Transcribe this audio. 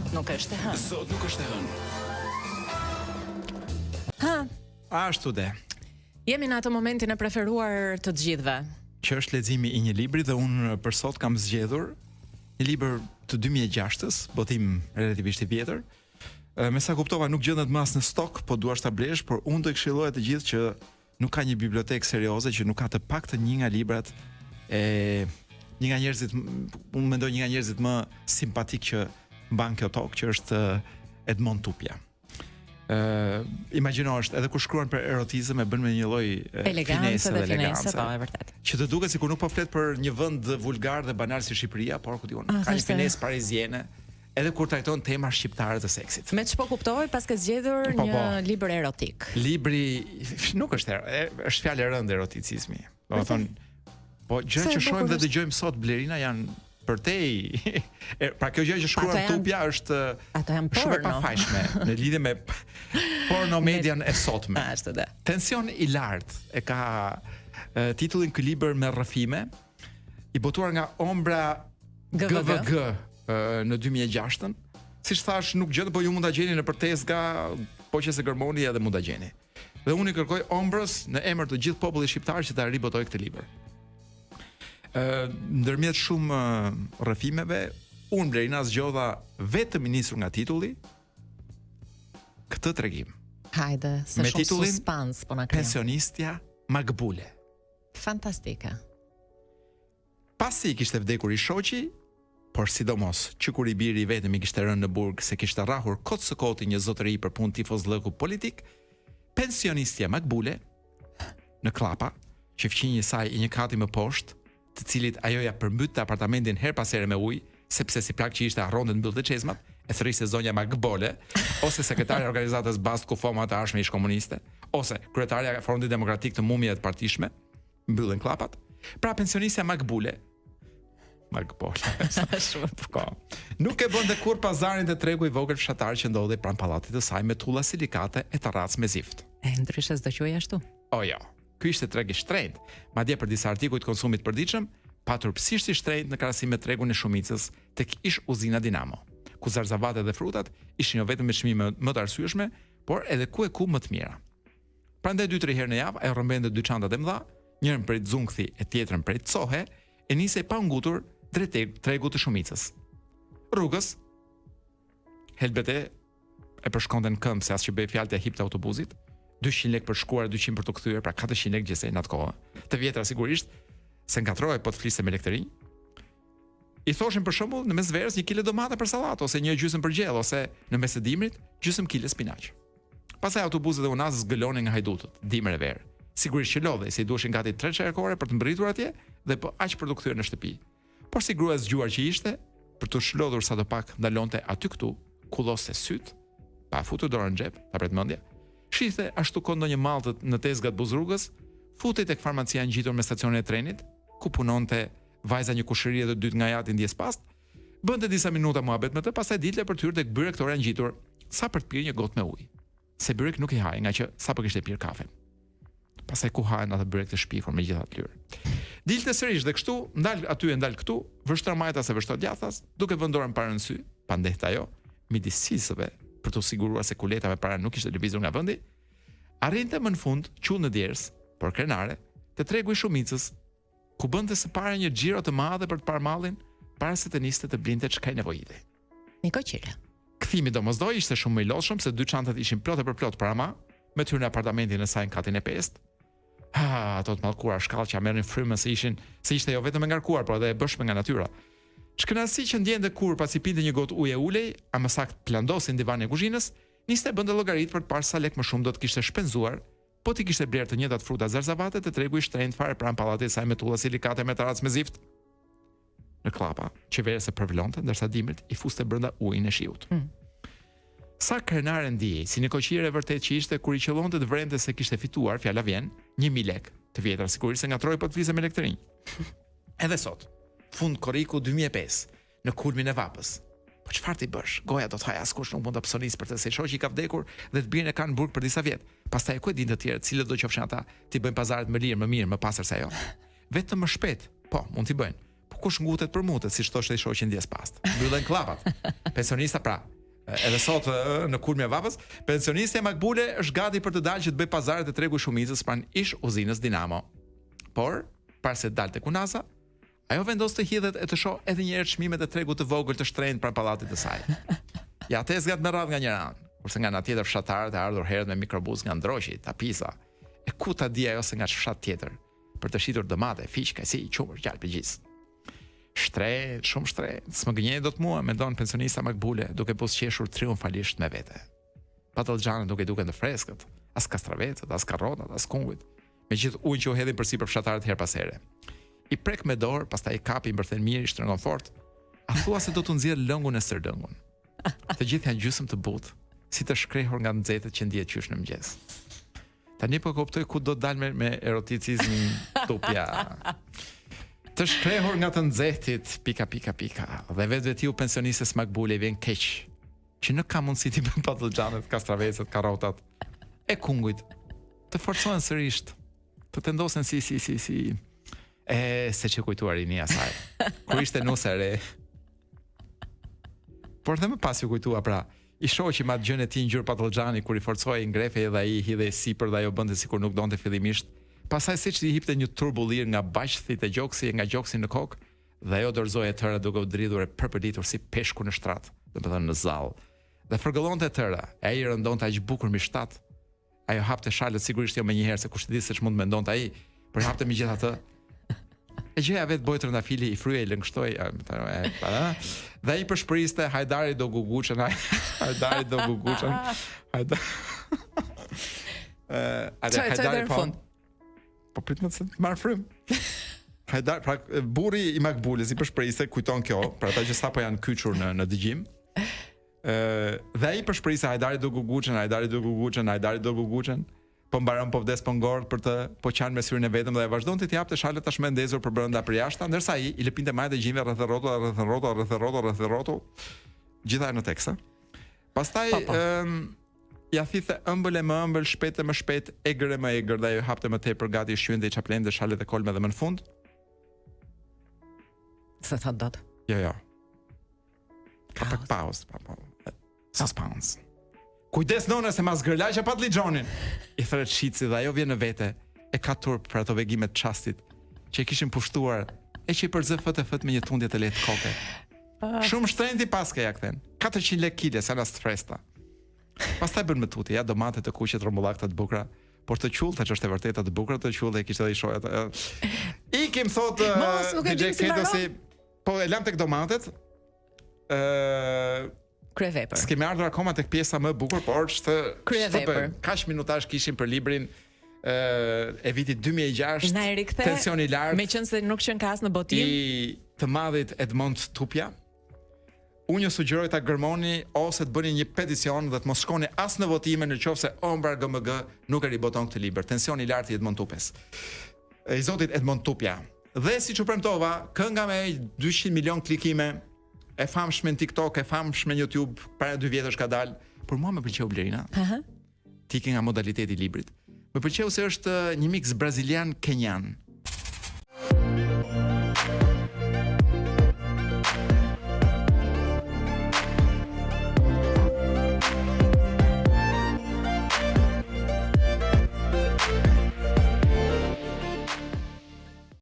Sot nuk është e hënë. Sot nuk është e hënë. Ashtu dhe. Jemi në atë momentin e preferuar të të gjithëve. Që është leximi i një libri dhe unë për sot kam zgjedhur një libër të 2006-s, botim relativisht i vjetër. Me sa kuptova nuk gjendet më as në stok, po duash ta blesh, por unë do të këshilloja të gjithë që nuk ka një bibliotekë serioze që nuk ka të paktën një nga librat e një nga njerëzit, unë mendoj një nga njerëzit më simpatik që mban kjo tokë, që është Edmond Tupja. Imagjino është edhe kur shkruan për erotizëm e bën me një lloj finese dhe finese, po, e vërtet. Që të duket sikur nuk po flet për një vend vulgar dhe banal si Shqipëria, por ku diun, ka një finesë pariziene, edhe kur trajton tema shqiptare të seksit. Me ç'po kuptoj pas ke zgjedhur një libër erotik. Libri nuk është është fjalë e rëndë eroticizmi. Domethënë, po gjëra që shohim dhe dëgjojmë sot Blerina janë përtej. Pra kjo gjë që shkruan Tupja është shumë e pafajshme në lidhje me porno median e sotme. Ashtu dhe. Tension i lartë e ka titullin ky libër me rrëfime, i botuar nga Ombra GVG në 2006-ën. Siç thash, nuk gjetë, po ju mund ta gjeni në Tezga, po që se gërmoni edhe mund ta gjeni. Dhe unë i kërkoj Ombrës në emër të gjithë popullit shqiptar që ta ribotoj këtë libër. Ndërmjet shumë rrëfimeve, unë Blerina zgjodha vetëm i nisur nga titulli këtë tregim. Hajde, se me shumë suspans po na kriju. Pensionistja Makbule. Fantastike. Pasi i kishte vdekur i shoqi, por sidomos që kur i biri i vetëm i kishte rënë në burg se kishte rrahur kot së koti një zotëri për punë tifozllëku politik, pensionistja Makbule në Klapa, që fqinji i saj i një kati më poshtë, të cilit ajo ja përmbytte apartamentin her pas here me ujë, sepse si plak që ishte harronte mbyllte çezmat, e thëriste zonja Makbole, ose sekretarja e organizatës Bast Kufoma të arshme ish komuniste, ose kryetarja e Frontit Demokratik të mumjeve të partishme, mbyllen klapat. Pra pensionistja Makbule, nuk e bënte kur pazarin të tregu i vogël fshatar që ndodhej pranë pallatit të saj me tulla silikate e terrac me zift. E ndryshe s'do quaj ashtu. O jo. Ky ishte treg i shtrenjtë, madje për disa artikuj të konsumit të përditshëm, paturpsisht i shtrenjtë në krahasim me tregun e shumicës tek ish uzina Dinamo, ku zarzavatet dhe frutat ishin jo vetëm me çmime më të arsyeshme, por edhe ku e ku më të mira. Prandaj 2-3 herë në javë ajo rrëmbente dy çantat e mëdha, njërin prej Xunkthi e tjetrën prej Cohe, e nisej pa ngutur drejt tregut të shumicës. Rrugës helbete e përshkonte në këmbë se as që bëj fjalë të hip të autobusit, 200 lekë për shkuar, 200 për të kthyer, pra 400 lekë gjithsej në atë kohë. Të vjetra sigurisht, se ngatrohej po të fliste me lektëri. I thoshin për shembull në mes verës 1 kile domate për sallatë ose një gjysmë për gjell ose në mes të dimrit gjysmë kile spinaq. Pastaj autobuzet e unazës zgëlonin nga hajdutët, dimër e verë. Sigurisht që lodhej, se i duheshin gati 3 çerkore për të mbërritur atje dhe po aq për të kthyer në shtëpi. Por si grua e zgjuar që ishte, për të shlodhur sadopak ndalonte aty këtu, kulloste syt, pa futur dorën në xhep, ta pret mendje. Shihte ashtu ko ndonjë malltë në Tezgat Buzrrugës, futej tek farmacia ngjitur me stacionin e trenit, ku punonte vajza një kushërie të dytë nga jati ndjes past, bënte disa minuta muhabet me të, pastaj dilte për të hyrë tek byrektoria ngjitur, sa për të pirë një gotë me ujë. Se byrek nuk i haj, nga që sapo kishte pirë kafen. Pastaj ku hahen atë byrek të shpikur me gjitha lyrë. Dilte sërish dhe kështu, ndal aty e ndal këtu, vështro majtas e vështro djathtas, duke vënë dorën para në sy, pa ndehtë ajo, midis sisëve, për të siguruar se kuleta me para nuk ishte lëvizur nga vendi, arrinte më në fund, qull në djers, por krenare, te tregu i shumicës, ku bënte së pare një xhiro të madhe për të parë mallin, para se të niste të blinte çka i nevojite. Një koqire. Kthimi domosdoj ishte shumë më i lodhshëm se dy çantat ishin plotë për plot para ma, me të hyrë në apartamentin e saj në katin e 5. Ato të mallkuara shkallëqa merrin frymën se ishte jo vetëm e ngarkuar, por edhe e bëshme nga natyra. Shkënaqësi që ndjente kur pasi pinte një gotë ujë e ulej, a më saktë plandosin divanin e kuzhinës, niste bënte llogarit për të parë sa lek më shumë do të kishte shpenzuar, po ti kishte bler të njëjtat fruta zarzavate të tregu i shtrenjtë fare pranë pallatit saj me tulla silikate me terrac me zift. Në Klapa, qeveria se përvlonte, ndërsa dimrit i fuste brenda ujin e shiut. Sa krenare ndiej, si një koqire vërtet që ishte kur i qellonte të vrente se kishte fituar, fjala vjen, 1000 lekë, të vjetra sigurisht se ngatroi po të fliste me lektërinj. Edhe sot, fund korriku 2005, në kulmin e vapës. Po çfarë ti bësh? Goja do të haj, askush nuk mund ta psonis për të se shoqi ka vdekur dhe të birën e kanë në burg për disa vjet. Pastaj ku e din të tjerë, cilët do qofshin ata, ti bëjnë pazaret më lirë, më mirë, më pastër se ajo. Vetëm më shpejt. Po, mund t'i bëjnë. Po kush ngutet për mutet, siç thoshte i shoqi ndjes past. Mbyllen klapat. Pensionista pra, Edhe sot në kulmin e vapës, pensionistja Makbule është gati për të dalë që të bëj pazaret e tregu shumicës pranë ish uzinës Dinamo. Por, para se të dalë tek Unasa, ajo vendos të hidhet e të shoh edhe një herë çmimet e tregut të vogël të shtrenjtë pranë pallatit të saj. Ja te zgjat me radhë nga njëra anë, kurse nga ana tjetër fshatarët e ardhur herët me mikrobus nga Ndroqi, Tapisa. E ku ta di ajo se nga fshat tjetër për të shitur domate, fiq, kajsi, qumër, gjalp e gjis. Shtret, shumë shtret. S'më gënjej dot mua, mendon pensionista Makbule, duke pusqeshur triumfalisht me vete. Patallxhanë duke të freskët, as kastravecët, as karrotat, as kungujt, me gjithë ujin që u hedhin përsipër fshatarët her pas here. I prek me dorë, pastaj i kapi, i mbërthen mirë, i shtrëngon fort. A thua se do të nxjerr lëngun e sërdëngun. Të gjithë janë gjysmë të butë, si të shkrehur nga nxehtët që ndihet qysh në mëngjes. Tani po kuptoj ku do të dalë me eroticizmin tupja. Të shkrehur nga të nxehtit, pika. Dhe vetiu pensionistës Makbule vjen keq, që nuk ka mundësi të bën patallxhanet, kastravecët, karrotat e kungujt të forcohen sërish, të tendosen si se që kujtuar rinia saj, kur ishte nuse e re. Por dhe më pas ju kujtua pra, i shoqi ma gjën e tij ngjyrë patallxhani kur i forcoi ngrefej dhe ai hidhej sipër dhe ajo bënte sikur nuk donte fillimisht. Pastaj siç i hipte një turbullir nga baqthit e gjoksi nga gjoksi në kokë, dhe ajo dorëzoi e tëra duke u dridhur e përpëlitur si peshku në shtrat, domethënë në zall. Dhe fërgëllonte e tëra, e ai rëndonte aq bukur mbi shtat. Ajo hapte shalët sigurisht jo më një herë se kush e di se ç'mund mendonte ai, por hapte megjithatë. E gjëja vetë boj trëndafili i fryej lëngshtoi, dhe ai përshpriste hajdari do guguçën, hajdari do guguçën. Hajdari po. Po prit më të marr frym. Hajdar, pra burri i Makbulës i përshpriste, kujton kjo, për ata që sapo janë kyçur në dëgjim. Dhe ai përshpriste hajdari do guguçën, hajdari do guguçën, hajdari do guguçën. Po mbaron po vdes po ngord për të po qanë me syrin e vetëm dhe vazhdonte të japte shalët tashmë ndezur për brenda për jashtë, ndërsa ai i lëpinte majtë e gjimve rreth rrotull, gjithaj në tekst. Pastaj ja thithe ëmbël e më ëmbël, shpejt e më shpejt, egër e më egër, dhe ajo hapte më tepër gati shqyente i çaplende shalët e kolme dhe më në fund. Se thot dot. Jo. Ka pak pauzë, suspense. Kujdes nona se mas gërlaqja pat lixhonin. I thret shitsi dhe ajo vjen në vete, e ka turp për ato vegimet çastit që e kishin pushtuar, e që i përzë fët me një tundje të lehtë koke. Shumë shtrenjti paska ja kthen. 400 lekë kile, sa na stresta. Pastaj bën më tuti, ja domate të kuqe, trombullakta të bukura, por të qullta që është e vërteta të bukura, të qullta e kishte edhe i shojat. Ikim thot DJ Kedo si po e lam tek domatet. Kryevepër. S'kemi ardhur akoma tek pjesa më e bukur, por është kryevepër. Kaq minutazh kishim për librin e vitit 2006. Na e rikthe. Tensioni i lartë. Meqense nuk qen kas në botim. I të madhit Edmond Tupja. Unë ju sugjeroj ta gërmoni ose të bëni një peticion dhe të mos shkoni as në votime nëse Ombra GMG nuk e riboton këtë libër. Tensioni i lartë i Edmond Tupes. I zotit Edmond Tupja. Dhe siç u premtova, kënga me 200 milion klikime, e famshme në TikTok, e famshme në YouTube, para 2 vjetësh ka dalë, por mua më pëlqeu Blerina. Tiki nga modaliteti i librit. Më pëlqeu se është një mix brazilian kenyan.